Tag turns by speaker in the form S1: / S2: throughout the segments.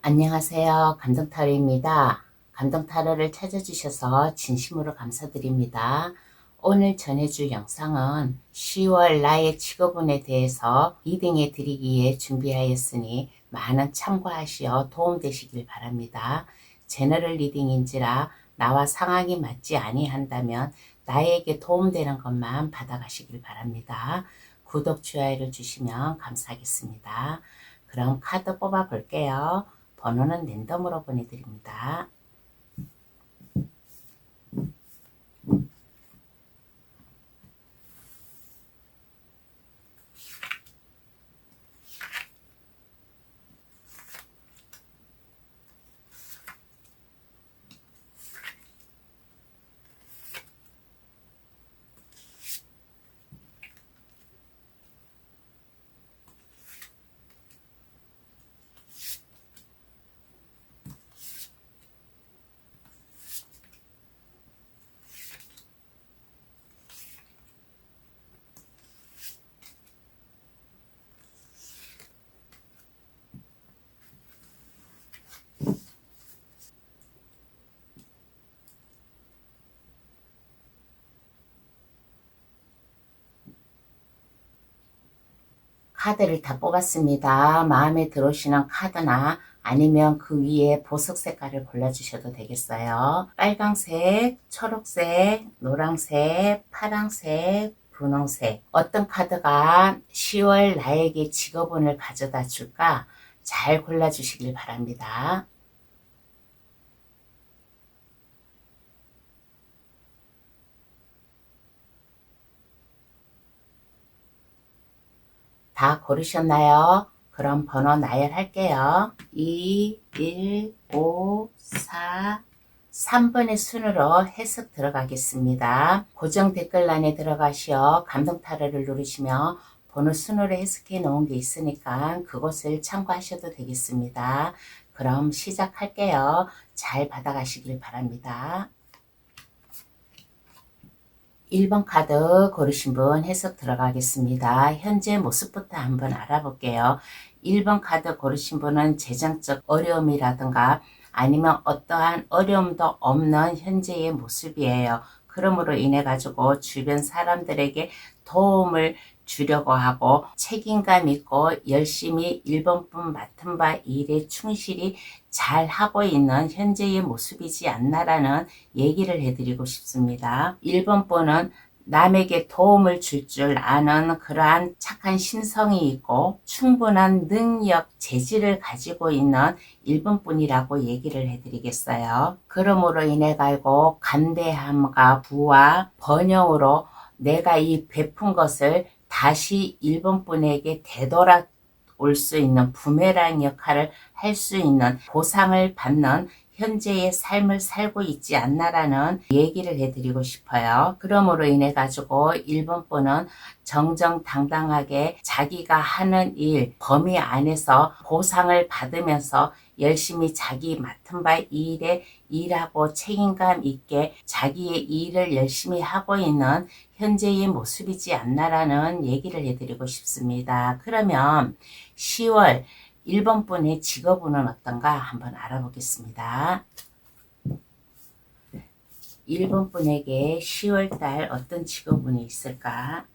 S1: 안녕하세요. 감동타로입니다. 감동타로를 찾아주셔서 진심으로 감사드립니다. 오늘 전해줄 영상은 10월 나의 직업운에 대해서 리딩해 드리기에 준비하였으니 많은 참고하시어 도움되시길 바랍니다. 제너럴 리딩인지라 나와 상황이 맞지 아니한다면 나에게 도움되는 것만 받아가시길 바랍니다. 구독, 좋아요를 주시면 감사하겠습니다. 그럼 카드 뽑아 볼게요. 번호는 랜덤으로 보내드립니다. 카드를 다 뽑았습니다. 마음에 들어오시는 카드나 아니면 그 위에 보석 색깔을 골라주셔도 되겠어요. 빨강색, 초록색, 노란색, 파란색, 분홍색. 어떤 카드가 10월 나에게 직업운을 가져다 줄까? 잘 골라주시길 바랍니다. 다 고르셨나요? 그럼 번호 나열할게요. 2, 1, 5, 4, 3번의 순으로 해석 들어가겠습니다. 고정 댓글란에 들어가시어 감동타로를 누르시면 번호 순으로 해석해 놓은 게 있으니까 그것을 참고하셔도 되겠습니다. 그럼 시작할게요. 잘 받아가시길 바랍니다. 1번 카드 고르신 분 해석 들어가겠습니다. 현재 모습부터 한번 알아볼게요. 1번 카드 고르신 분은 재정적 어려움이라든가 아니면 어떠한 어려움도 없는 현재의 모습이에요. 그러므로 인해 가지고 주변 사람들에게 도움을 주려고 하고 책임감 있고 열심히 1번분 맡은 바 일에 충실히 잘 하고 있는 현재의 모습이지 않나라는 얘기를 해드리고 싶습니다. 1번분은 남에게 도움을 줄 아는 그러한 착한 심성이 있고 충분한 능력, 재질을 가지고 있는 1번분이라고 얘기를 해드리겠어요. 그러므로 인해 가지고 간대함과 부와 번영으로 내가 이 베푼 것을 다시 1번분에게 되돌아 올 수 있는 부메랑 역할을 할 수 있는 보상을 받는 현재의 삶을 살고 있지 않나라는 얘기를 해드리고 싶어요. 그러므로 인해 가지고 1번분은 정정당당하게 자기가 하는 일 범위 안에서 보상을 받으면서 열심히 자기 맡은 바 일에 일하고 책임감 있게 자기의 일을 열심히 하고 있는 현재의 모습이지 않나라는 얘기를 해드리고 싶습니다. 그러면 10월 1번분의 직업운은 어떤가 한번 알아보겠습니다. 1번분에게 10월달 어떤 직업운이 있을까?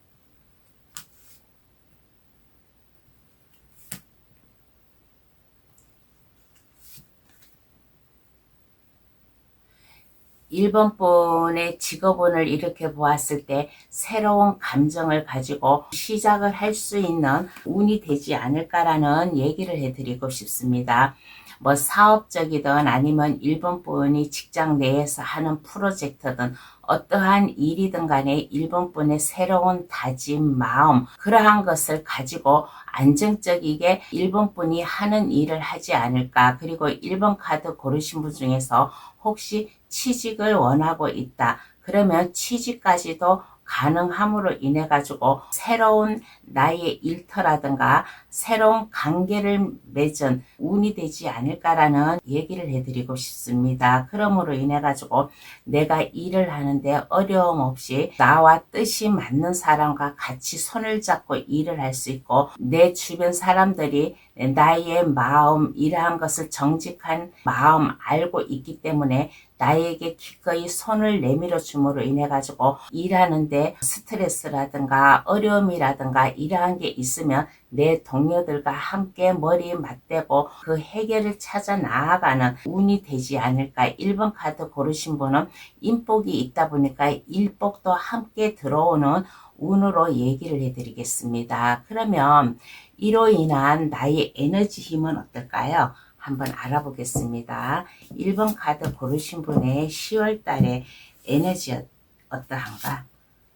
S1: 1번분의 직업운을 이렇게 보았을 때 새로운 감정을 가지고 시작을 할 수 있는 운이 되지 않을까라는 얘기를 해드리고 싶습니다. 뭐 사업적이든 아니면 1번분이 직장 내에서 하는 프로젝트든 어떠한 일이든 간에 1번분의 새로운 다짐, 마음 그러한 것을 가지고 안정적이게 1번분이 하는 일을 하지 않을까. 그리고 1번 카드 고르신 분 중에서 혹시 취직을 원하고 있다. 그러면 취직까지도 가능함으로 인해 가지고 새로운 나의 일터라든가 새로운 관계를 맺은 운이 되지 않을까라는 얘기를 해드리고 싶습니다. 그러므로 인해 가지고 내가 일을 하는데 어려움 없이 나와 뜻이 맞는 사람과 같이 손을 잡고 일을 할 수 있고, 내 주변 사람들이 나의 마음, 일하는 것을 정직한 마음 알고 있기 때문에 나에게 기꺼이 손을 내밀어 줌으로 인해 가지고 일하는데 스트레스라든가 어려움이라든가 이러한 게 있으면 내 동료들과 함께 머리 맞대고 그 해결을 찾아 나아가는 운이 되지 않을까. 1번 카드 고르신 분은 인복이 있다 보니까 일복도 함께 들어오는 운으로 얘기를 해드리겠습니다. 그러면 이로 인한 나의 에너지 힘은 어떨까요? 한번 알아보겠습니다. 1번 카드 고르신 분의 10월 달에 에너지 어떠한가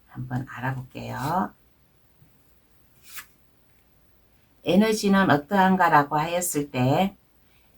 S1: 한번 알아볼게요. 에너지는 어떠한가라고 하였을 때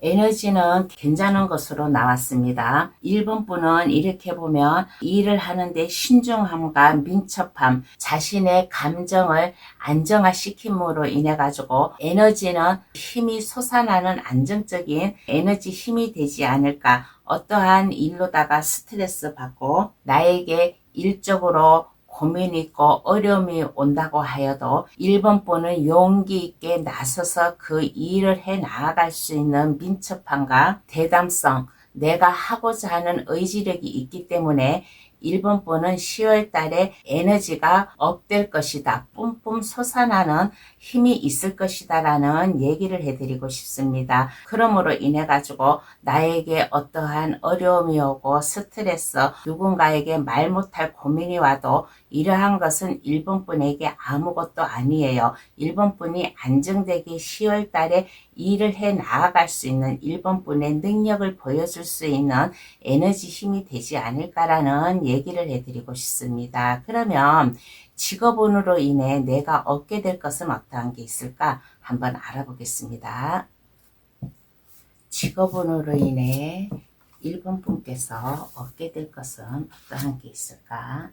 S1: 에너지는 괜찮은 것으로 나왔습니다. 1번 분은 이렇게 보면 일을 하는데 신중함과 민첩함, 자신의 감정을 안정화시킴으로 인해 가지고 에너지는 힘이 솟아나는 안정적인 에너지 힘이 되지 않을까. 어떠한 일로다가 스트레스 받고 나에게 일적으로 고민이 있고 어려움이 온다고 하여도 1번 분은 용기 있게 나서서 그 일을 해 나아갈 수 있는 민첩함과 대담성, 내가 하고자 하는 의지력이 있기 때문에 1번 분은 10월 달에 에너지가 업될 것이다. 뿜뿜 솟아나는 힘이 있을 것이다 라는 얘기를 해드리고 싶습니다. 그러므로 인해 가지고 나에게 어떠한 어려움이 오고 스트레스, 누군가에게 말 못할 고민이 와도 이러한 것은 1번 분에게 아무것도 아니에요. 1번 분이 안정되게 10월 달에 일을 해 나아갈 수 있는 1번 분의 능력을 보여줄 수 있는 에너지 힘이 되지 않을까라는 얘기를 해드리고 싶습니다. 그러면 직업운으로 인해 내가 얻게 될 것은 어떠한 게 있을까? 한번 알아보겠습니다. 직업운으로 인해 1번 분께서 얻게 될 것은 어떠한 게 있을까?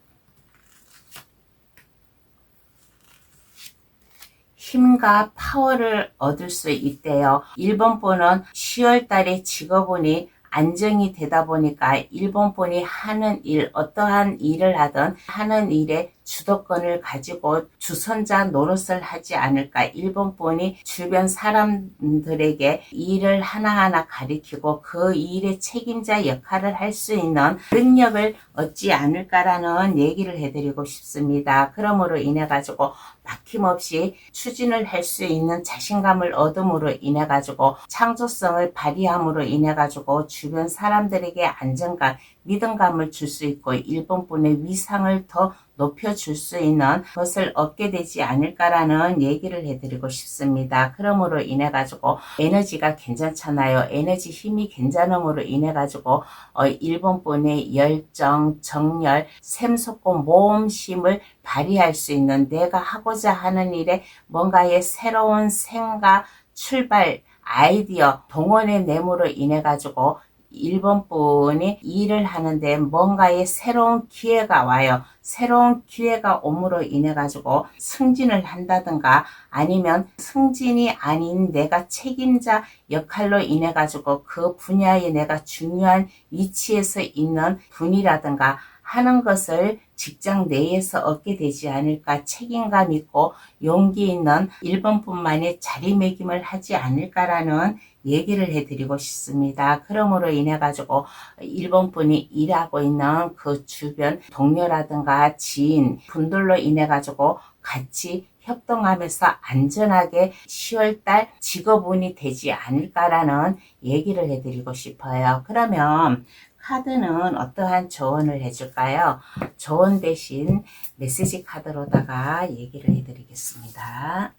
S1: 힘과 파워를 얻을 수 있대요. 1번 분은 10월 달에 직업운이 안정이 되다 보니까 1번 분이 하는 일, 어떠한 일을 하든 하는 일에 주도권을 가지고 주선자 노릇을 하지 않을까. 1번 분이 주변 사람들에게 일을 하나하나 가리키고 그 일의 책임자 역할을 할 수 있는 능력을 얻지 않을까라는 얘기를 해드리고 싶습니다. 그러므로 인해 가지고 막힘없이 추진을 할 수 있는 자신감을 얻음으로 인해 가지고 창조성을 발휘함으로 인해 가지고 주변 사람들에게 안정감, 믿음감을 줄 수 있고 1번 분의 위상을 더 높여줄 수 있는 것을 얻게 되지 않을까라는 얘기를 해드리고 싶습니다. 그러므로 인해 가지고 에너지가 괜찮잖아요. 에너지 힘이 괜찮음으로 인해 가지고 1번 분의 열정, 정열, 샘솟고 모험심을 발휘할 수 있는, 내가 하고자 하는 일에 뭔가의 새로운 생각, 출발, 아이디어, 동원의 내므로 인해 가지고 1번 분이 일을 하는데 뭔가의 새로운 기회가 와요. 새로운 기회가 옴으로 인해 가지고 승진을 한다든가 아니면 승진이 아닌 내가 책임자 역할로 인해 가지고 그 분야에 내가 중요한 위치에서 있는 분이라든가 하는 것을 직장 내에서 얻게 되지 않을까. 책임감 있고 용기 있는 1번 분만의 자리매김을 하지 않을까라는 얘기를 해드리고 싶습니다. 그러므로 인해 가지고 1번 분이 일하고 있는 그 주변 동료라든가 지인 분들로 인해 가지고 같이 협동하면서 안전하게 10월달 직업운이 되지 않을까라는 얘기를 해드리고 싶어요. 그러면 카드는 어떠한 조언을 해줄까요? 조언 대신 메시지 카드로다가 얘기를 해드리겠습니다.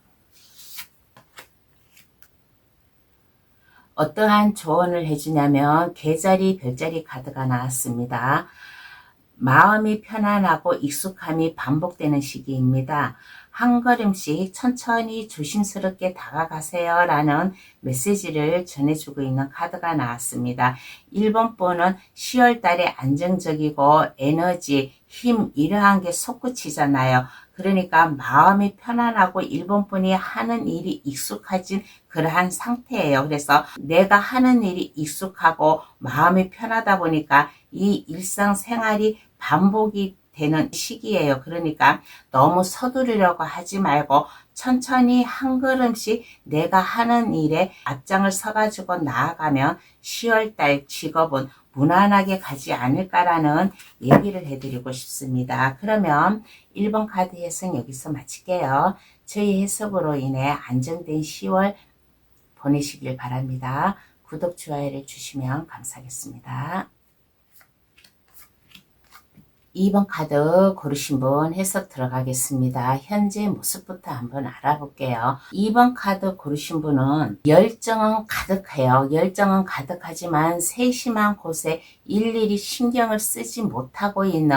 S1: 어떠한 조언을 해주냐면 개자리, 별자리 카드가 나왔습니다. 마음이 편안하고 익숙함이 반복되는 시기입니다. 한 걸음씩 천천히 조심스럽게 다가가세요 라는 메시지를 전해주고 있는 카드가 나왔습니다. 1번 분은 10월 달에 안정적이고 에너지, 힘 이러한 게 솟구치잖아요. 그러니까 마음이 편안하고 1번 분이 하는 일이 익숙해진 그러한 상태예요. 그래서 내가 하는 일이 익숙하고 마음이 편하다 보니까 이 일상생활이 반복이 되는 시기예요. 그러니까 너무 서두르려고 하지 말고 천천히 한 걸음씩 내가 하는 일에 앞장을 서가지고 나아가면 10월달 직업은 무난하게 가지 않을까라는 얘기를 해드리고 싶습니다. 그러면 1번 카드 해석 여기서 마칠게요. 저희 해석으로 인해 안정된 10월 보내시길 바랍니다. 구독, 좋아요를 주시면 감사하겠습니다. 2번 카드 고르신 분 해석 들어가겠습니다. 현재 모습부터 한번 알아볼게요. 2번 카드 고르신 분은 열정은 가득해요. 열정은 가득하지만 세심한 곳에 일일이 신경을 쓰지 못하고 있는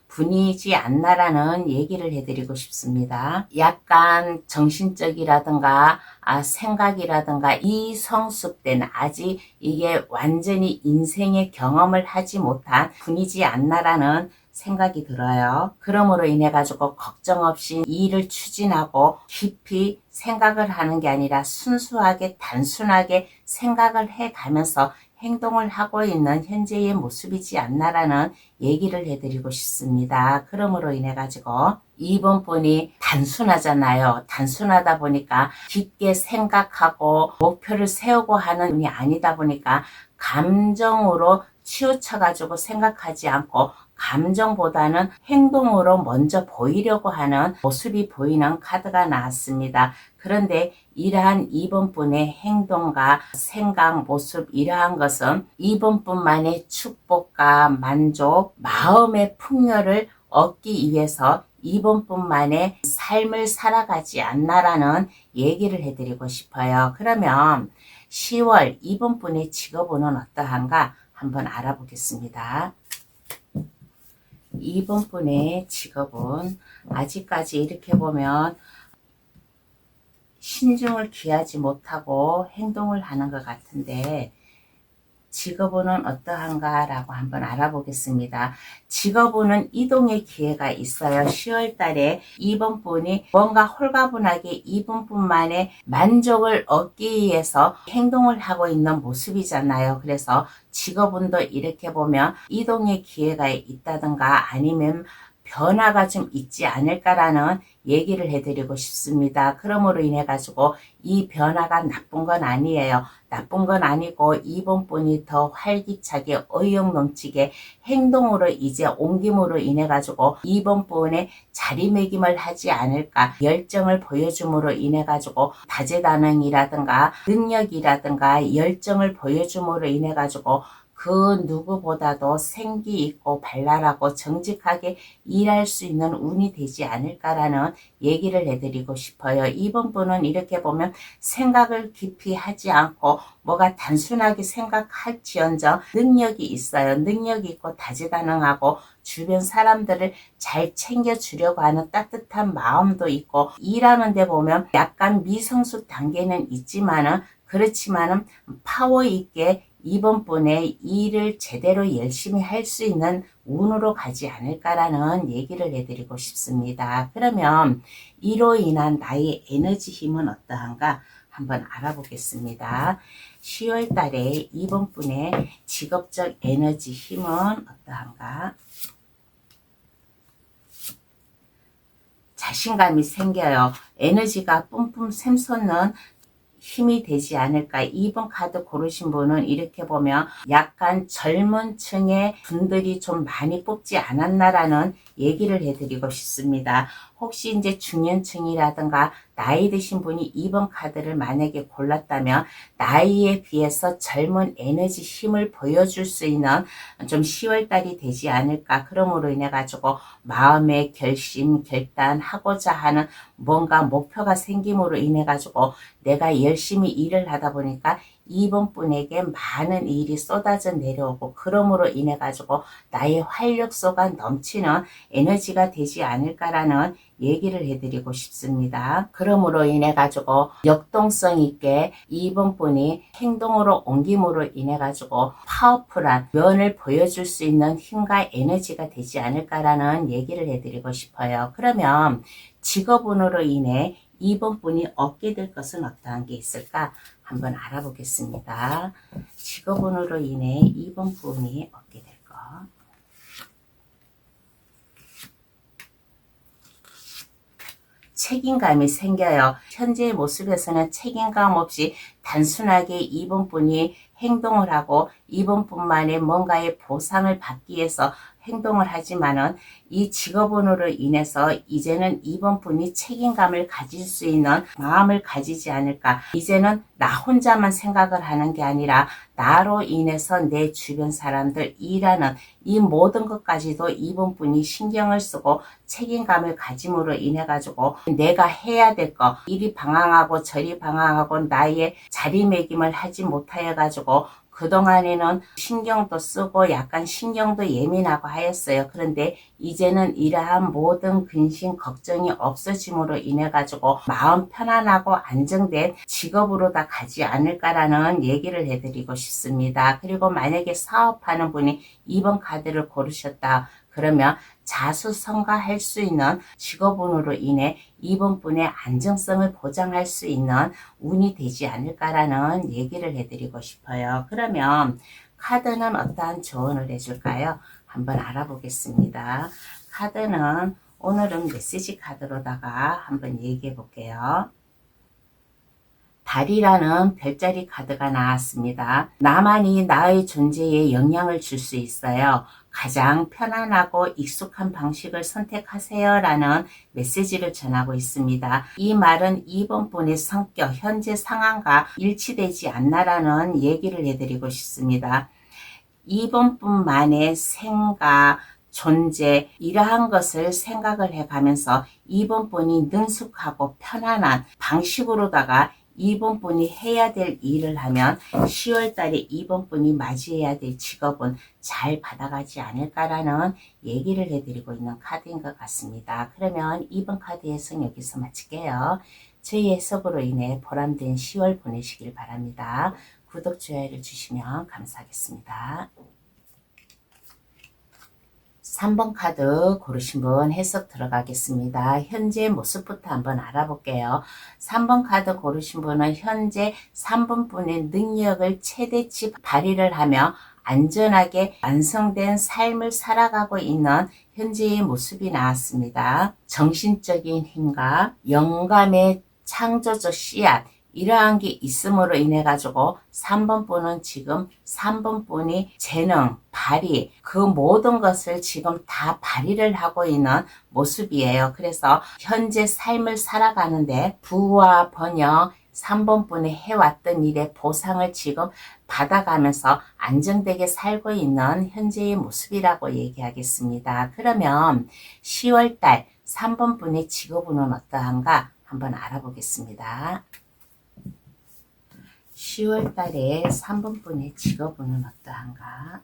S1: 분이지 않나라는 얘기를 해드리고 싶습니다. 약간 정신적이라든가 생각이라든가 이성숙된 아직 이게 완전히 인생의 경험을 하지 못한 분이지 않나라는 생각이 들어요. 그러므로 인해 가지고 걱정 없이 일을 추진하고 깊이 생각을 하는 게 아니라 순수하게 단순하게 생각을 해 가면서 행동을 하고 있는 현재의 모습이지 않나라는 얘기를 해드리고 싶습니다. 그러므로 인해 가지고 2번 분이 단순하잖아요. 단순하다 보니까 깊게 생각하고 목표를 세우고 하는 분이 아니다 보니까 감정으로 치우쳐 가지고 생각하지 않고 감정보다는 행동으로 먼저 보이려고 하는 모습이 보이는 카드가 나왔습니다. 그런데 이러한 2번 분의 행동과 생각, 모습 이러한 것은 2번 분만의 축복과 만족, 마음의 풍요를 얻기 위해서 2번 분만의 삶을 살아가지 않나라는 얘기를 해드리고 싶어요. 그러면 10월 2번 분의 직업은 어떠한가 한번 알아보겠습니다. 2번 분의 직업은 아직까지 이렇게 보면 신중을 기하지 못하고 행동을 하는 것 같은데 직업운은 어떠한가 라고 한번 알아보겠습니다. 직업운은 이동의 기회가 있어요. 10월 달에 2번 분이 뭔가 홀가분하게 2번 분만의 만족을 얻기 위해서 행동을 하고 있는 모습이잖아요. 그래서 직업운도 이렇게 보면 이동의 기회가 있다든가 아니면 변화가 좀 있지 않을까라는 얘기를 해드리고 싶습니다. 그러므로 인해 가지고 이 변화가 나쁜 건 아니에요. 나쁜 건 아니고 2번 분이 더 활기차게 의욕 넘치게 행동으로 이제 옮김으로 인해 가지고 2번 분의 자리매김을 하지 않을까, 열정을 보여줌으로 인해 가지고 다재다능이라든가 능력이라든가 열정을 보여줌으로 인해 가지고 그 누구보다도 생기 있고 발랄하고 정직하게 일할 수 있는 운이 되지 않을까라는 얘기를 해드리고 싶어요. 2번 분은 이렇게 보면 생각을 깊이 하지 않고 뭐가 단순하게 생각할지언정 능력이 있어요. 능력이 있고 다재다능하고 주변 사람들을 잘 챙겨주려고 하는 따뜻한 마음도 있고 일하는 데 보면 약간 미성숙 단계는 있지만은 그렇지만은 파워 있게 2번 분의 일을 제대로 열심히 할 수 있는 운으로 가지 않을까라는 얘기를 해드리고 싶습니다. 그러면 이로 인한 나의 에너지 힘은 어떠한가 한번 알아보겠습니다. 10월 달에 2번 분의 직업적 에너지 힘은 어떠한가? 자신감이 생겨요. 에너지가 뿜뿜 샘솟는 힘이 되지 않을까. 2번 카드 고르신 분은 이렇게 보면 약간 젊은 층의 분들이 좀 많이 뽑지 않았나라는 얘기를 해드리고 싶습니다. 혹시 이제 중년층이라든가 나이 드신 분이 2번 카드를 만약에 골랐다면 나이에 비해서 젊은 에너지 힘을 보여줄 수 있는 좀 10월달이 되지 않을까. 그러므로 인해 가지고 마음의 결심, 결단하고자 하는 뭔가 목표가 생김으로 인해 가지고 내가 열심히 일을 하다 보니까 2번 분에게 많은 일이 쏟아져 내려오고 그러므로 인해 가지고 나의 활력소가 넘치는 에너지가 되지 않을까라는 얘기를 해드리고 싶습니다. 그러므로 인해 가지고 역동성 있게 2번 분이 행동으로 옮김으로 인해 가지고 파워풀한 면을 보여줄 수 있는 힘과 에너지가 되지 않을까라는 얘기를 해드리고 싶어요. 그러면 직업운으로 인해 2번 분이 얻게 될 것은 어떠한 게 있을까? 한번 알아보겠습니다. 직업운으로 인해 2번 분이 얻게 될 것. 책임감이 생겨요. 현재의 모습에서는 책임감 없이 단순하게 2번 분이 행동을 하고 2번 분만의 뭔가의 보상을 받기 위해서 행동을 하지만은 이 직업운으로 인해서 이제는 2번 분이 책임감을 가질 수 있는 마음을 가지지 않을까. 이제는 나 혼자만 생각을 하는 게 아니라 나로 인해서 내 주변 사람들, 일하는 이 모든 것까지도 2번 분이 신경을 쓰고 책임감을 가짐으로 인해 가지고 내가 해야 될 거, 이리 방황하고 저리 방황하고 나의 자리매김을 하지 못하여 가지고 그동안에는 신경도 쓰고 약간 신경도 예민하고 하였어요. 그런데 이제는 이러한 모든 근심 걱정이 없어짐으로 인해 가지고 마음 편안하고 안정된 직업으로 다 가지 않을까라는 얘기를 해드리고 싶습니다. 그리고 만약에 사업하는 분이 2번 카드를 고르셨다. 그러면 자수성가할 수 있는 직업운으로 인해 2번 분의 안정성을 보장할 수 있는 운이 되지 않을까라는 얘기를 해드리고 싶어요. 그러면 카드는 어떠한 조언을 해줄까요? 한번 알아보겠습니다. 카드는 오늘은 메시지 카드로다가 한번 얘기해 볼게요. 달이라는 별자리 카드가 나왔습니다. 나만이 나의 존재에 영향을 줄 수 있어요. 가장 편안하고 익숙한 방식을 선택하세요 라는 메시지를 전하고 있습니다. 이 말은 2번 분의 성격, 현재 상황과 일치되지 않나라는 얘기를 해드리고 싶습니다. 2번 분만의 생각, 존재 이러한 것을 생각을 해가면서 2번 분이 능숙하고 편안한 방식으로다가 2번 분이 해야 될 일을 하면 10월 달에 2번 분이 맞이해야 될 직업은 잘 받아가지 않을까라는 얘기를 해드리고 있는 카드인 것 같습니다. 그러면 2번 카드 해석 여기서 마칠게요. 저희 해석으로 인해 보람된 10월 보내시길 바랍니다. 구독, 좋아요를 주시면 감사하겠습니다. 3번 카드 고르신 분 해석 들어가겠습니다. 현재 모습부터 한번 알아볼게요. 3번 카드 고르신 분은 현재 3번 분의 능력을 최대치 발휘를 하며 안전하게 완성된 삶을 살아가고 있는 현재의 모습이 나왔습니다. 정신적인 힘과 영감의 창조적 씨앗 이러한 게 있음으로 인해 가지고 3번 분은 지금 3번 분이 재능, 발휘 그 모든 것을 지금 다 발휘를 하고 있는 모습이에요. 그래서 현재 삶을 살아가는데 부와 번영 3번 분이 해왔던 일의 보상을 지금 받아가면서 안정되게 살고 있는 현재의 모습이라고 얘기하겠습니다. 그러면 10월달 3번 분의 직업운은 어떠한가 한번 알아보겠습니다. 10월 달에 3번 분의 직업운은 어떠한가?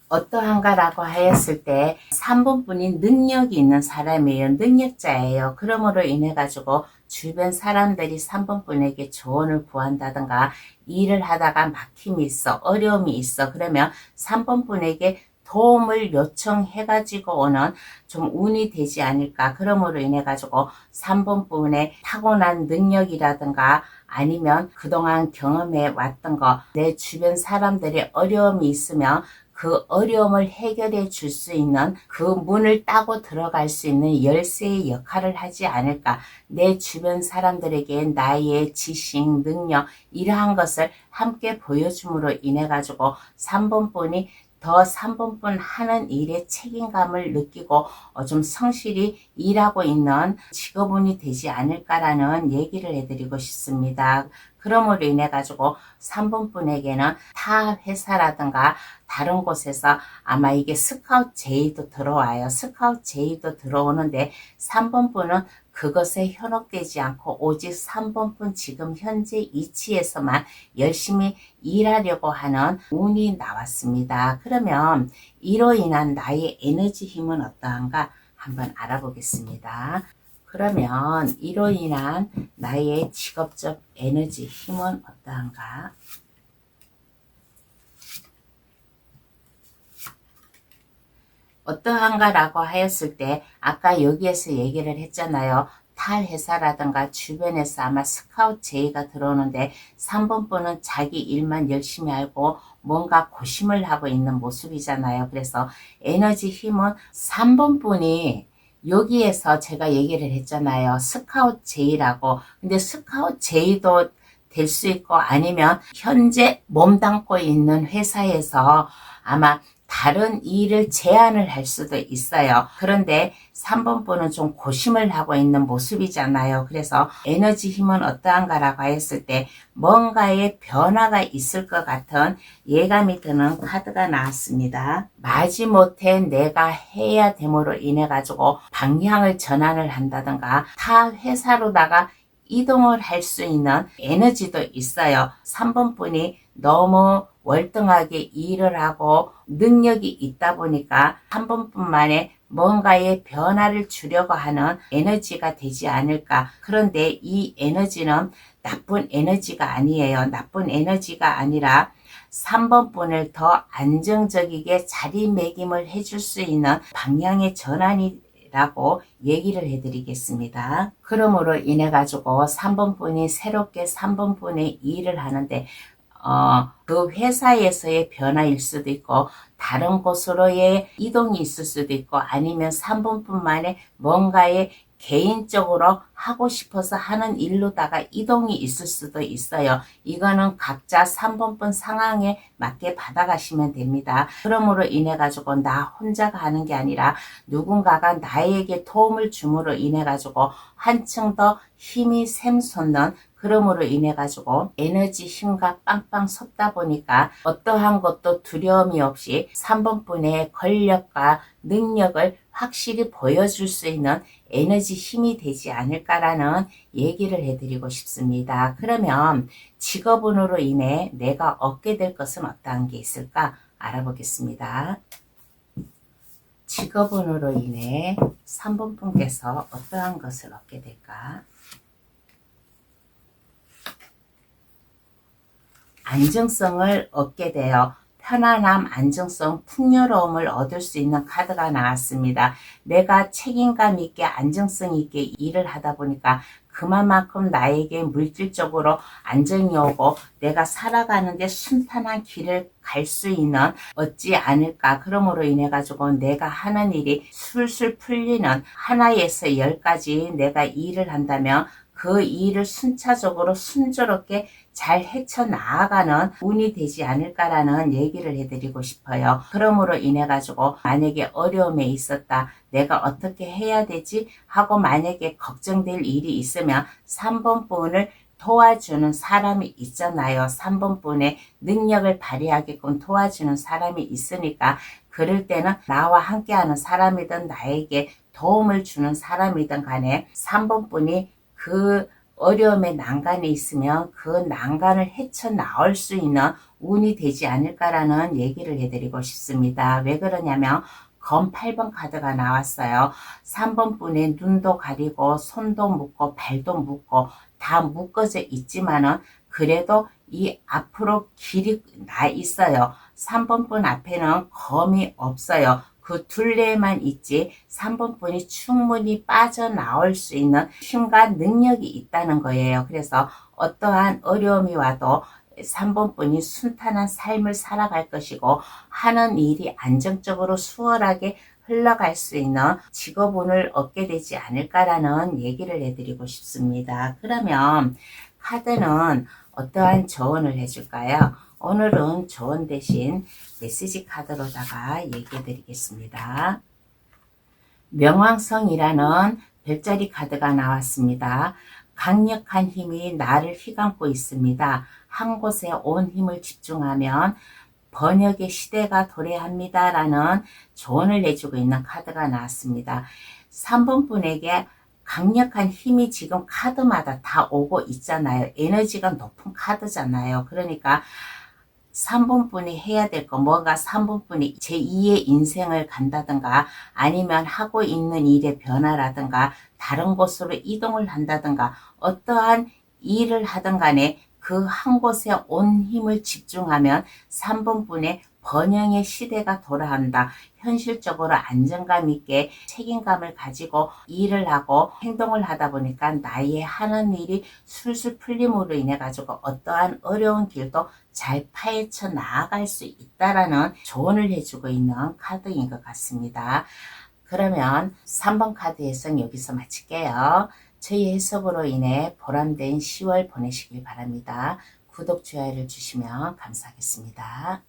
S1: 어떠한가라고 하였을 때 3번 분이 능력이 있는 사람이에요. 능력자예요. 그러므로 인해 가지고 주변 사람들이 3번 분에게 조언을 구한다든가 일을 하다가 막힘이 있어 어려움이 있어 그러면 3번 분에게 도움을 요청해 가지고 오는 좀 운이 되지 않을까. 그러므로 인해 가지고 3번 분의 타고난 능력이라든가 아니면 그동안 경험해 왔던 거 내 주변 사람들의 어려움이 있으면 그 어려움을 해결해 줄 수 있는 그 문을 따고 들어갈 수 있는 열쇠의 역할을 하지 않을까. 내 주변 사람들에게 나의 지식, 능력 이러한 것을 함께 보여줌으로 인해 가지고 3번 분이 더 3번분 하는 일에 책임감을 느끼고 좀 성실히 일하고 있는 직업운이 되지 않을까라는 얘기를 해드리고 싶습니다. 그러므로 인해 가지고 3번분에게는 타 회사라든가 다른 곳에서 아마 이게 스카우트 제의도 들어와요. 스카우트 제의도 들어오는데 3번분은 그것에 현혹되지 않고 오직 3번분 지금 현재 위치에서만 열심히 일하려고 하는 운이 나왔습니다. 그러면 이로 인한 나의 에너지 힘은 어떠한가 한번 알아보겠습니다. 그러면 이로 인한 나의 직업적 에너지 힘은 어떠한가? 어떠한가라고 하였을 때 아까 여기에서 얘기를 했잖아요. 타 회사라든가 주변에서 아마 스카우트 제의가 들어오는데 3번분은 자기 일만 열심히 하고 뭔가 고심을 하고 있는 모습이잖아요. 그래서 에너지 힘은 3번분이 여기에서 제가 얘기를 했잖아요. 스카우트 제의라고. 근데 스카우트 제의도 될 수 있고 아니면 현재 몸담고 있는 회사에서 아마 다른 일을 제안을 할 수도 있어요. 그런데 3번분은 좀 고심을 하고 있는 모습이잖아요. 그래서 에너지 힘은 어떠한가라고 했을 때 뭔가의 변화가 있을 것 같은 예감이 드는 카드가 나왔습니다. 마지못해 내가 해야 됨으로 인해 가지고 방향을 전환을 한다든가 타 회사로다가 이동을 할 수 있는 에너지도 있어요. 3번분이 너무 월등하게 일을 하고 능력이 있다 보니까 3번뿐만에 뭔가의 변화를 주려고 하는 에너지가 되지 않을까. 그런데 이 에너지는 나쁜 에너지가 아니에요. 나쁜 에너지가 아니라 3번분을 더 안정적이게 자리매김을 해줄 수 있는 방향의 전환이 라고 얘기를 해드리겠습니다. 그러므로 인해 가지고 3번분이 새롭게 3번분의 일을 하는데 그 회사에서의 변화일 수도 있고 다른 곳으로의 이동이 있을 수도 있고 아니면 3번뿐만에 뭔가의 개인적으로 하고 싶어서 하는 일로다가 이동이 있을 수도 있어요. 이거는 각자 3번분 상황에 맞게 받아가시면 됩니다. 그러므로 인해 가지고 나 혼자가 하는 게 아니라 누군가가 나에게 도움을 줌으로 인해 가지고 한층 더 힘이 샘솟는 그러므로 인해 가지고 에너지 힘과 빵빵 솟다 보니까 어떠한 것도 두려움이 없이 3번분의 권력과 능력을 확실히 보여줄 수 있는 에너지 힘이 되지 않을까라는 얘기를 해드리고 싶습니다. 그러면 직업운으로 인해 내가 얻게 될 것은 어떠한 게 있을까 알아보겠습니다. 직업운으로 인해 3번분께서 어떠한 것을 얻게 될까? 안정성을 얻게 돼요. 편안함, 안정성, 풍요로움을 얻을 수 있는 카드가 나왔습니다. 내가 책임감 있게 안정성 있게 일을 하다 보니까 그만큼 나에게 물질적으로 안정이 오고 내가 살아가는데 순탄한 길을 갈 수 있는 얻지 않을까. 그러므로 인해 가지고 내가 하는 일이 술술 풀리는 하나에서 10가지 내가 일을 한다면 그 일을 순차적으로 순조롭게 잘 헤쳐나가는 운이 되지 않을까라는 얘기를 해드리고 싶어요. 그러므로 인해 가지고 만약에 어려움에 있었다. 내가 어떻게 해야 되지? 하고 만약에 걱정될 일이 있으면 3번분을 도와주는 사람이 있잖아요. 3번분의 능력을 발휘하게끔 도와주는 사람이 있으니까 그럴 때는 나와 함께하는 사람이든 나에게 도움을 주는 사람이든 간에 3번분이 그 어려움의 난간에 있으면 그 난간을 헤쳐나올 수 있는 운이 되지 않을까라는 얘기를 해드리고 싶습니다. 왜 그러냐면 검 8번 카드가 나왔어요. 3번분의 눈도 가리고 손도 묶고 발도 묶고 다 묶어져 있지만은 그래도 이 앞으로 길이 나 있어요. 3번분 앞에는 검이 없어요. 그 둘레만 있지 3번분이 충분히 빠져나올 수 있는 힘과 능력이 있다는 거예요. 그래서 어떠한 어려움이 와도 3번분이 순탄한 삶을 살아갈 것이고 하는 일이 안정적으로 수월하게 흘러갈 수 있는 직업운을 얻게 되지 않을까라는 얘기를 해드리고 싶습니다. 그러면 카드는 어떠한 조언을 해줄까요? 오늘은 조언 대신 메시지 카드로다가 얘기해 드리겠습니다. 명왕성이라는 별자리 카드가 나왔습니다. 강력한 힘이 나를 휘감고 있습니다. 한 곳에 온 힘을 집중하면 번역의 시대가 도래합니다. 라는 조언을 해주고 있는 카드가 나왔습니다. 3번 분에게 강력한 힘이 지금 카드마다 다 오고 있잖아요. 에너지가 높은 카드잖아요. 그러니까 3번 분이 해야 될 거, 뭔가 3번 분이 제2의 인생을 간다든가 아니면 하고 있는 일의 변화라든가 다른 곳으로 이동을 한다든가 어떠한 일을 하든 간에 그 한 곳에 온 힘을 집중하면 3번 분의 번영의 시대가 돌아온다. 현실적으로 안정감 있게 책임감을 가지고 일을 하고 행동을 하다 보니까 나의 하는 일이 술술 풀림으로 인해 가지고 어떠한 어려운 길도 잘 파헤쳐 나아갈 수 있다라는 조언을 해주고 있는 카드인 것 같습니다. 그러면 3번 카드 해석 여기서 마칠게요. 저희 해석으로 인해 보람된 10월 보내시길 바랍니다. 구독, 좋아요를 주시면 감사하겠습니다.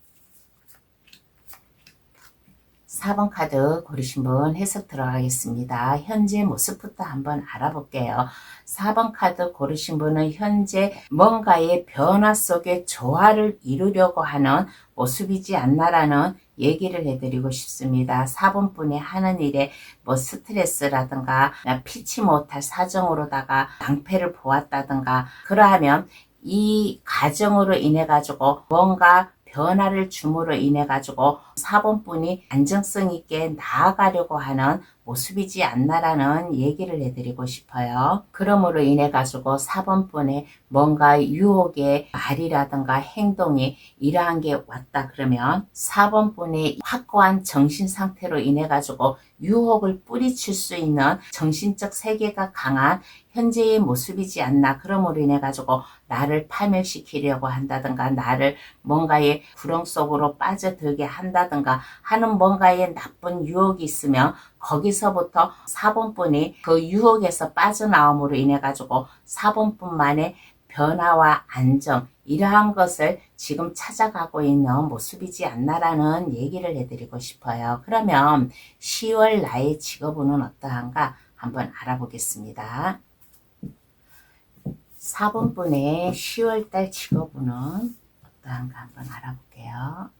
S1: 4번 카드 고르신 분 해석 들어가겠습니다. 현재 모습부터 한번 알아볼게요. 4번 카드 고르신 분은 현재 뭔가의 변화 속에 조화를 이루려고 하는 모습이지 않나라는 얘기를 해드리고 싶습니다. 4번 분이 하는 일에 뭐 스트레스라든가 피치 못할 사정으로다가 낭패를 보았다든가 그러하면 이 과정으로 인해 가지고 뭔가 변화를 줌으로 인해 가지고 4번 분이 안정성 있게 나아가려고 하는 모습이지 않나라는 얘기를 해드리고 싶어요. 그러므로 인해 가지고 4번 분의 뭔가 유혹의 말이라든가 행동이 이러한 게 왔다 그러면 4번 분의 확고한 정신 상태로 인해 가지고 유혹을 뿌리칠 수 있는 정신적 세계가 강한 현재의 모습이지 않나. 그러므로 인해 가지고 나를 파멸시키려고 한다든가 나를 뭔가의 구렁 속으로 빠져들게 한다든가 하는 뭔가의 나쁜 유혹이 있으면 거기서부터 4번분이 그 유혹에서 빠져나옴으로 인해 가지고 4번분만의 변화와 안정 이러한 것을 지금 찾아가고 있는 모습이지 않나라는 얘기를 해드리고 싶어요. 그러면 10월 나의 직업운은 어떠한가 한번 알아보겠습니다. 4번분의 10월달 직업운은 어떠한가 한번 알아볼게요.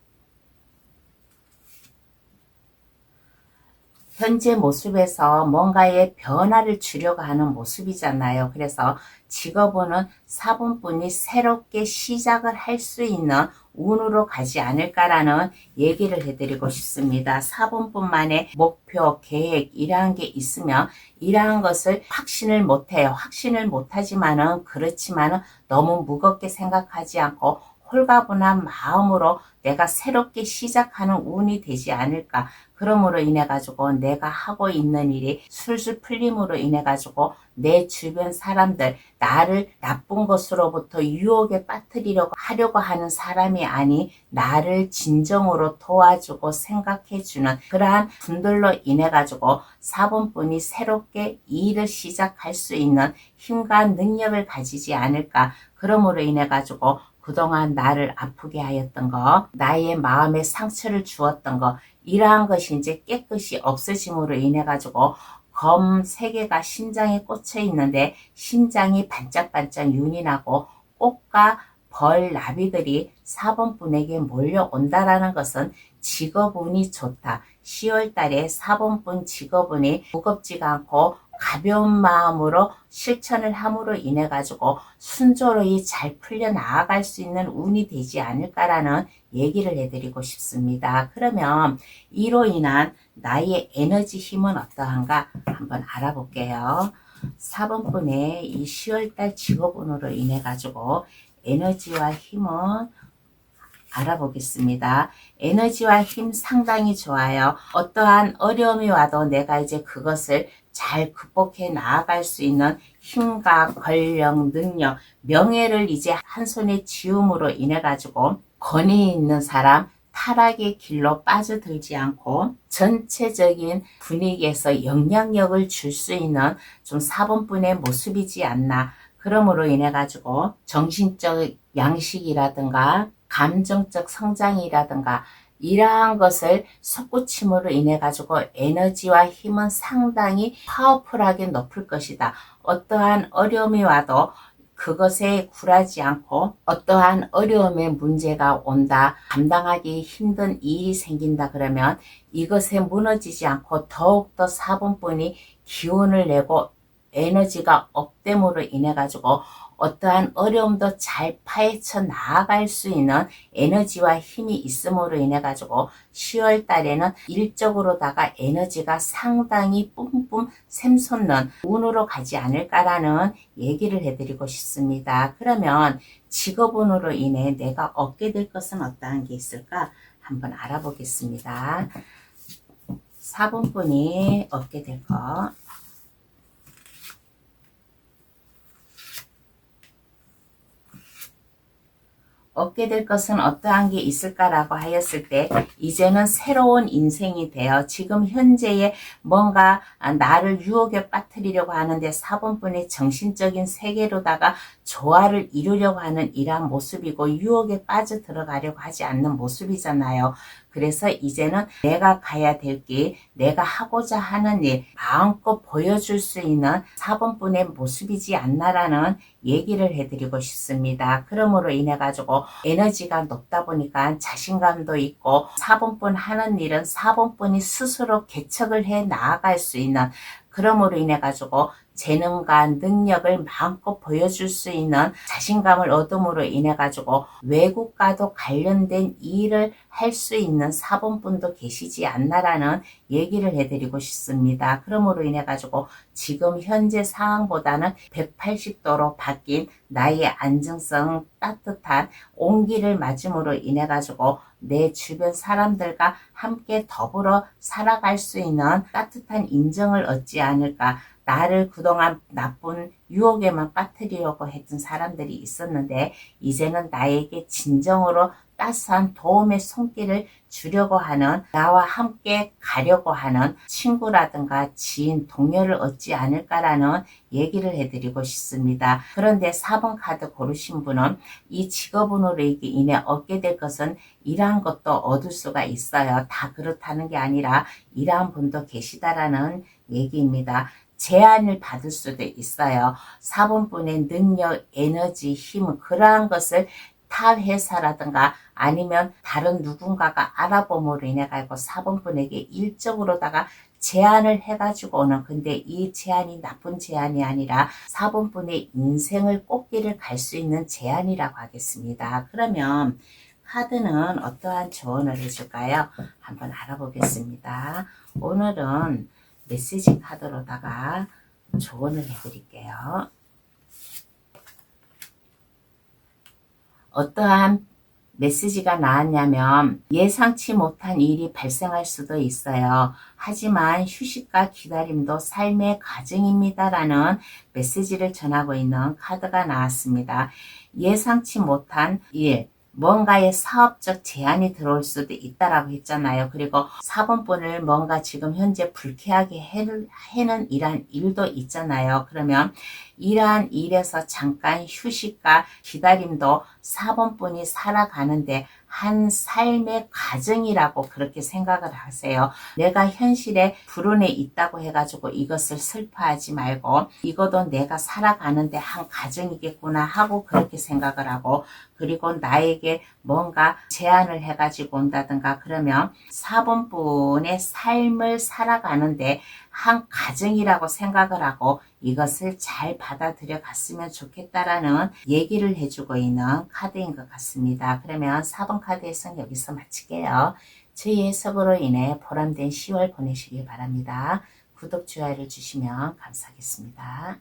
S1: 현재 모습에서 뭔가의 변화를 주려고 하는 모습이잖아요. 그래서 직업운은 4번분이 새롭게 시작을 할 수 있는 운으로 가지 않을까라는 얘기를 해드리고 싶습니다. 4번분만의 목표, 계획 이러한 게 있으면 이러한 것을 확신을 못해요. 확신을 못하지만은 그렇지만은 너무 무겁게 생각하지 않고 홀가분한 마음으로 내가 새롭게 시작하는 운이 되지 않을까. 그러므로 인해 가지고 내가 하고 있는 일이 술술 풀림으로 인해 가지고 내 주변 사람들 나를 나쁜 것으로부터 유혹에 빠뜨리려고 하려고 하는 사람이 아니 나를 진정으로 도와주고 생각해주는 그러한 분들로 인해 가지고 4번분이 새롭게 일을 시작할 수 있는 힘과 능력을 가지지 않을까. 그러므로 인해 가지고 그동안 나를 아프게 하였던 거, 나의 마음에 상처를 주었던 거, 이러한 것이 이제 깨끗이 없어짐으로 인해 가지고 검 3개가 심장에 꽂혀 있는데 심장이 반짝반짝 윤이 나고 꽃과 벌, 나비들이 4번분에게 몰려온다라는 것은 직업운이 좋다. 10월 달에 4번분 직업운이 무겁지가 않고 가벼운 마음으로 실천을 함으로 인해 가지고 순조로이 잘 풀려 나아갈 수 있는 운이 되지 않을까라는 얘기를 해드리고 싶습니다. 그러면 이로 인한 나의 에너지 힘은 어떠한가 한번 알아볼게요. 4번분의 이 10월달 직업운으로 인해 가지고 에너지와 힘은 알아보겠습니다. 에너지와 힘 상당히 좋아요. 어떠한 어려움이 와도 내가 이제 그것을 잘 극복해 나아갈 수 있는 힘과 권력, 능력, 명예를 이제 한 손에 쥐움으로 인해 가지고 권위 있는 사람, 타락의 길로 빠져들지 않고 전체적인 분위기에서 영향력을 줄 수 있는 좀 4번분의 모습이지 않나. 그러므로 인해 가지고 정신적 양식이라든가 감정적 성장이라든가 이러한 것을 솟구침으로 인해 가지고 에너지와 힘은 상당히 파워풀하게 높을 것이다. 어떠한 어려움이 와도 그것에 굴하지 않고 어떠한 어려움의 문제가 온다, 감당하기 힘든 일이 생긴다 그러면 이것에 무너지지 않고 더욱더 4번분이 기운을 내고 에너지가 업됨으로 인해 가지고 어떠한 어려움도 잘 파헤쳐 나아갈 수 있는 에너지와 힘이 있음으로 인해 가지고 10월 달에는 일적으로다가 에너지가 상당히 뿜뿜 샘솟는 운으로 가지 않을까라는 얘기를 해드리고 싶습니다. 그러면 직업운으로 인해 내가 얻게 될 것은 어떠한 게 있을까 한번 알아보겠습니다. 4번분이 얻게 될 것. 얻게 될 것은 어떠한 게 있을까라고 하였을 때 이제는 새로운 인생이 되어 지금 현재의 뭔가 나를 유혹에 빠뜨리려고 하는데 4번분의 정신적인 세계로다가 조화를 이루려고 하는 이러한 모습이고 유혹에 빠져 들어가려고 하지 않는 모습이잖아요. 그래서 이제는 내가 가야 될 길, 내가 하고자 하는 일 마음껏 보여줄 수 있는 4번분의 모습이지 않나라는 얘기를 해드리고 싶습니다. 그러므로 인해 가지고 에너지가 높다 보니까 자신감도 있고 4번분 하는 일은 4번분이 스스로 개척을 해 나아갈 수 있는, 그러므로 인해 가지고 재능과 능력을 마음껏 보여줄 수 있는 자신감을 얻음으로 인해 가지고 외국과도 관련된 일을 할 수 있는 4번분도 계시지 않나라는 얘기를 해드리고 싶습니다. 그러므로 인해 가지고 지금 현재 상황보다는 180도로 바뀐 나의 안정성, 따뜻한 온기를 맞음으로 인해 가지고 내 주변 사람들과 함께 더불어 살아갈 수 있는 따뜻한 인정을 얻지 않을까. 나를 그동안 나쁜 유혹에만 빠뜨리려고 했던 사람들이 있었는데 이제는 나에게 진정으로 따스한 도움의 손길을 주려고 하는, 나와 함께 가려고 하는 친구라든가 지인, 동료를 얻지 않을까라는 얘기를 해드리고 싶습니다. 그런데 4번 카드 고르신 분은 이 직업운으로 인해 얻게 될 것은 이러한 것도 얻을 수가 있어요. 다 그렇다는 게 아니라 이러한 분도 계시다라는 얘기입니다. 제안을 받을 수도 있어요. 4번분의 능력, 에너지, 힘, 그러한 것을 타 회사라든가 아니면 다른 누군가가 알아봄으로 인해 가지고 4번분에게 일적으로다가 제안을 해가지고 오는, 근데 이 제안이 나쁜 제안이 아니라 4번분의 인생을 꽃길을 갈 수 있는 제안이라고 하겠습니다. 그러면 카드는 어떠한 조언을 해줄까요? 한번 알아보겠습니다. 오늘은 메시지 카드로다가 조언을 해드릴게요. 어떠한 메시지가 나왔냐면 예상치 못한 일이 발생할 수도 있어요. 하지만 휴식과 기다림도 삶의 과정입니다라는 메시지를 전하고 있는 카드가 나왔습니다. 예상치 못한 일, 뭔가의 사업적 제안이 들어올 수도 있다라고 했잖아요. 그리고 4번분을 뭔가 지금 현재 불쾌하게 해는 이러한 일도 있잖아요. 그러면 이러한 일에서 잠깐 휴식과 기다림도 4번분이 살아가는데 한 삶의 과정이라고 그렇게 생각을 하세요. 내가 현실에 불운에 있다고 해가지고 이것을 슬퍼하지 말고 이것도 내가 살아가는데 한 과정이겠구나 하고 그렇게 생각을 하고, 그리고 나에게 뭔가 제안을 해가지고 온다든가 그러면 4번분의 삶을 살아가는데 한 과정이라고 생각을 하고 이것을 잘 받아들여 갔으면 좋겠다라는 얘기를 해주고 있는 카드인 것 같습니다. 그러면 4번 카드 해석 여기서 마칠게요. 저희 해석으로 인해 보람된 10월 보내시길 바랍니다. 구독, 좋아요를 주시면 감사하겠습니다.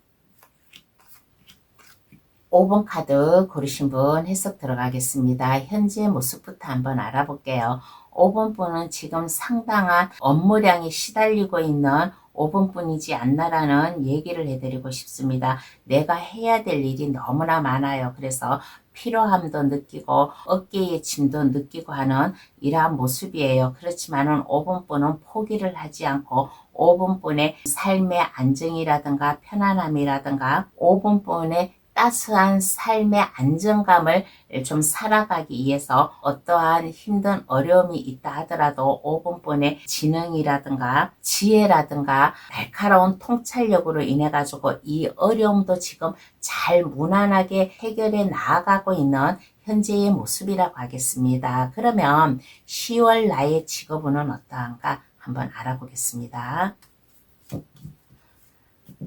S1: 5번 카드 고르신 분 해석 들어가겠습니다. 현재 모습부터 한번 알아볼게요. 5번 분은 지금 상당한 업무량이 시달리고 있는 5번 분이지 않나라는 얘기를 해드리고 싶습니다. 내가 해야 될 일이 너무나 많아요. 그래서 피로함도 느끼고 어깨의 짐도 느끼고 하는 이러한 모습이에요. 그렇지만은 5번 분은 포기를 하지 않고 5번 분의 삶의 안정이라든가 편안함이라든가 5번 분의 따스한 삶의 안정감을 좀 살아가기 위해서 어떠한 힘든 어려움이 있다 하더라도 5번분의 지능이라든가 지혜라든가 날카로운 통찰력으로 인해 가지고 이 어려움도 지금 잘 무난하게 해결해 나아가고 있는 현재의 모습이라고 하겠습니다. 그러면 10월 나의 직업운은 어떠한가 한번 알아보겠습니다.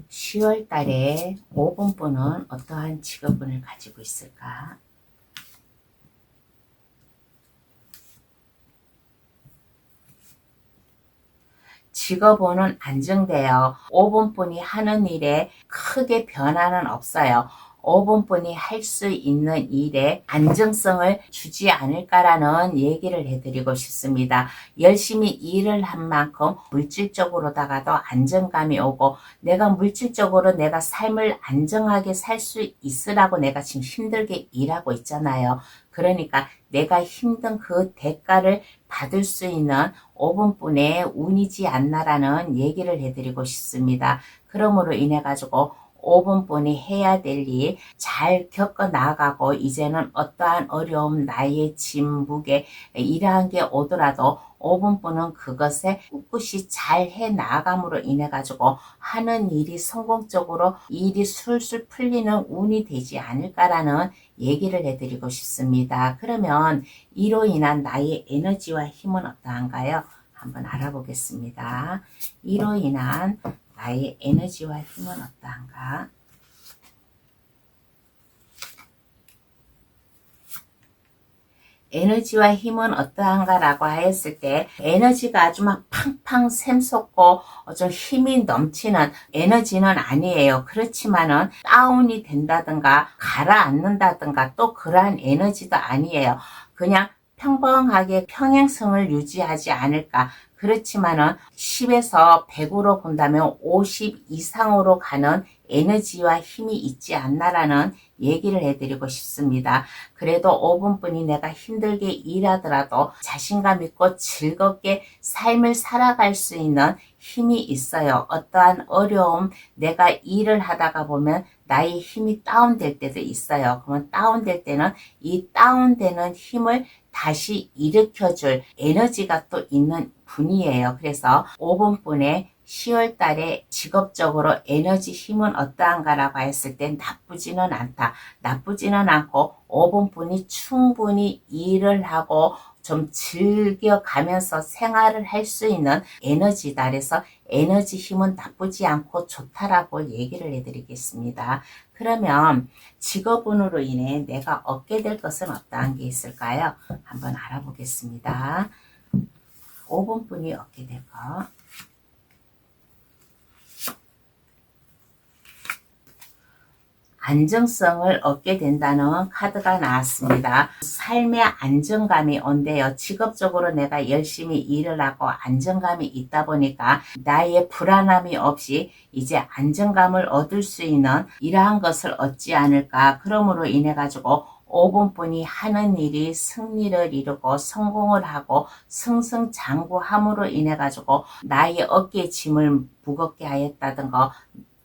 S1: 10월 달에 5번분은 어떠한 직업운을 가지고 있을까? 직업운은 안정돼요. 5번분이 하는 일에 크게 변화는 없어요. 5번분이 할 수 있는 일에 안정성을 주지 않을까라는 얘기를 해드리고 싶습니다. 열심히 일을 한 만큼 물질적으로다가도 안정감이 오고 내가 물질적으로 내가 삶을 안정하게 살 수 있으라고 내가 지금 힘들게 일하고 있잖아요. 그러니까 내가 힘든 그 대가를 받을 수 있는 5번분의 운이지 않나라는 얘기를 해드리고 싶습니다. 그러므로 인해 가지고 5번분이 해야 될 일 잘 겪어 나가고 이제는 어떠한 어려움, 나의 짐, 무게 이러한 게 오더라도 5번분은 그것에 꿋꿋이 잘 해 나감으로 인해 가지고 하는 일이 성공적으로 일이 술술 풀리는 운이 되지 않을까라는 얘기를 해드리고 싶습니다. 그러면 이로 인한 나의 에너지와 힘은 어떠한가요? 한번 알아보겠습니다. 이로 인한 나의 에너지와 힘은 어떠한가? 에너지와 힘은 어떠한가 라고 하였을 때 에너지가 아주 막 팡팡 샘솟고 좀 힘이 넘치는 에너지는 아니에요. 그렇지만은 다운이 된다든가 가라앉는다든가 또 그러한 에너지도 아니에요. 그냥 평범하게 평행성을 유지하지 않을까. 그렇지만은 10에서 100으로 본다면 50 이상으로 가는 에너지와 힘이 있지 않나라는 얘기를 해드리고 싶습니다. 그래도 5번분이 내가 힘들게 일하더라도 자신감 있고 즐겁게 삶을 살아갈 수 있는 힘이 있어요. 어떠한 어려움, 내가 일을 하다가 보면 나의 힘이 다운될 때도 있어요. 그러면 다운될 때는 이 다운되는 힘을 다시 일으켜줄 에너지가 또 있는 분이에요. 그래서 5번분의 10월 달에 직업적으로 에너지 힘은 어떠한가라고 했을 때 나쁘지는 않다. 나쁘지는 않고 5번분이 충분히 일을 하고 좀 즐겨가면서 생활을 할 수 있는 에너지다. 그래서 에너지 힘은 나쁘지 않고 좋다라고 얘기를 해드리겠습니다. 그러면 직업운으로 인해 내가 얻게 될 것은 어떠한 게 있을까요? 한번 알아보겠습니다. 5번분이 얻게 될 것. 안정성을 얻게 된다는 카드가 나왔습니다. 삶의 안정감이 온대요. 직업적으로 내가 열심히 일을 하고 안정감이 있다 보니까 나의 불안함이 없이 이제 안정감을 얻을 수 있는 이러한 것을 얻지 않을까. 그러므로 인해 가지고 5번분이 하는 일이 승리를 이루고 성공을 하고 승승장구함으로 인해 가지고 나의 어깨에 짐을 무겁게 하였다든가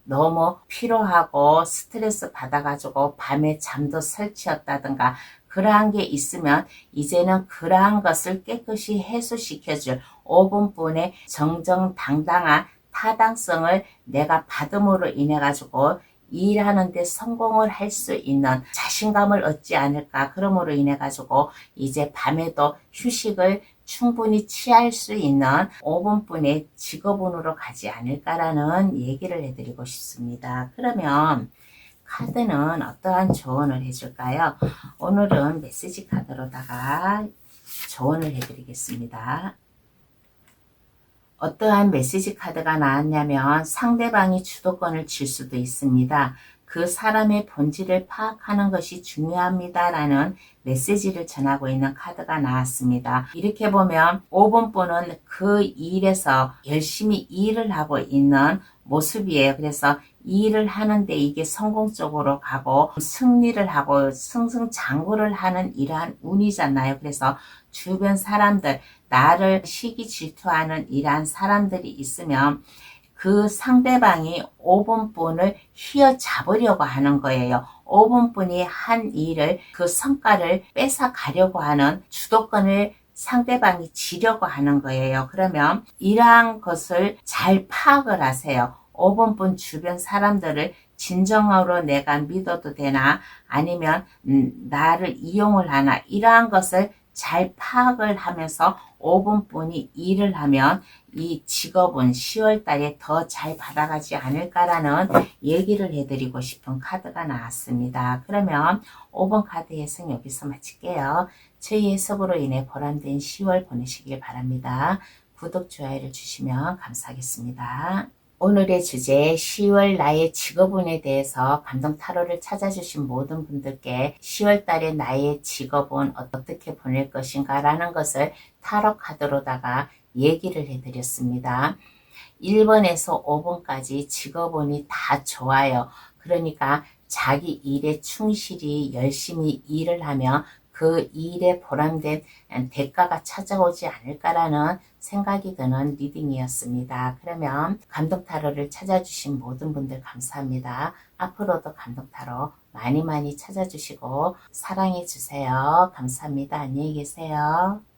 S1: 너무 피로하고 스트레스 받아가지고 밤에 잠도 설치었다든가 그러한 게 있으면 이제는 그러한 것을 깨끗이 해소시켜줄 5번분의 정정당당한 타당성을 내가 받음으로 인해 가지고 일하는데 성공을 할 수 있는 자신감을 얻지 않을까. 그러므로 인해 가지고 이제 밤에도 휴식을 충분히 취할 수 있는 5번분의 직업운으로 가지 않을까라는 얘기를 해드리고 싶습니다. 그러면 카드는 어떠한 조언을 해줄까요? 오늘은 메시지 카드로다가 조언을 해드리겠습니다. 어떠한 메시지 카드가 나왔냐면 상대방이 주도권을 쥘 수도 있습니다. 그 사람의 본질을 파악하는 것이 중요합니다라는 메시지를 전하고 있는 카드가 나왔습니다. 이렇게 보면 5번분은 그 일에서 열심히 일을 하고 있는 모습이에요. 그래서 일을 하는데 이게 성공적으로 가고 승리를 하고 승승장구를 하는 이러한 운이잖아요. 그래서 주변 사람들, 나를 시기 질투하는 이러한 사람들이 있으면 그 상대방이 5번분을 휘어잡으려고 하는 거예요. 5번분이 한 일을 그 성과를 뺏어 가려고 하는 주도권을 상대방이 지려고 하는 거예요. 그러면 이러한 것을 잘 파악을 하세요. 5번분 주변 사람들을 진정으로 내가 믿어도 되나 아니면 나를 이용을 하나 이러한 것을 잘 파악을 하면서 5번분이 일을 하면 이 직업은 10월 달에 더 잘 받아가지 않을까라는 얘기를 해드리고 싶은 카드가 나왔습니다. 그러면 5번 카드 해석 여기서 마칠게요. 저희 해석으로 인해 보람된 10월 보내시길 바랍니다. 구독, 좋아요를 주시면 감사하겠습니다. 오늘의 주제 10월 나의 직업운에 대해서 감동 타로를 찾아주신 모든 분들께 10월 달에 나의 직업운 어떻게 보낼 것인가 라는 것을 타로 카드로다가 얘기를 해드렸습니다. 1번에서 5번까지 직업운이 다 좋아요. 그러니까 자기 일에 충실히 열심히 일을 하면 그 일에 보람된 대가가 찾아오지 않을까라는 생각이 드는 리딩이었습니다. 그러면 감동타로를 찾아주신 모든 분들 감사합니다. 앞으로도 감동타로 많이 찾아주시고 사랑해주세요. 감사합니다. 안녕히 계세요.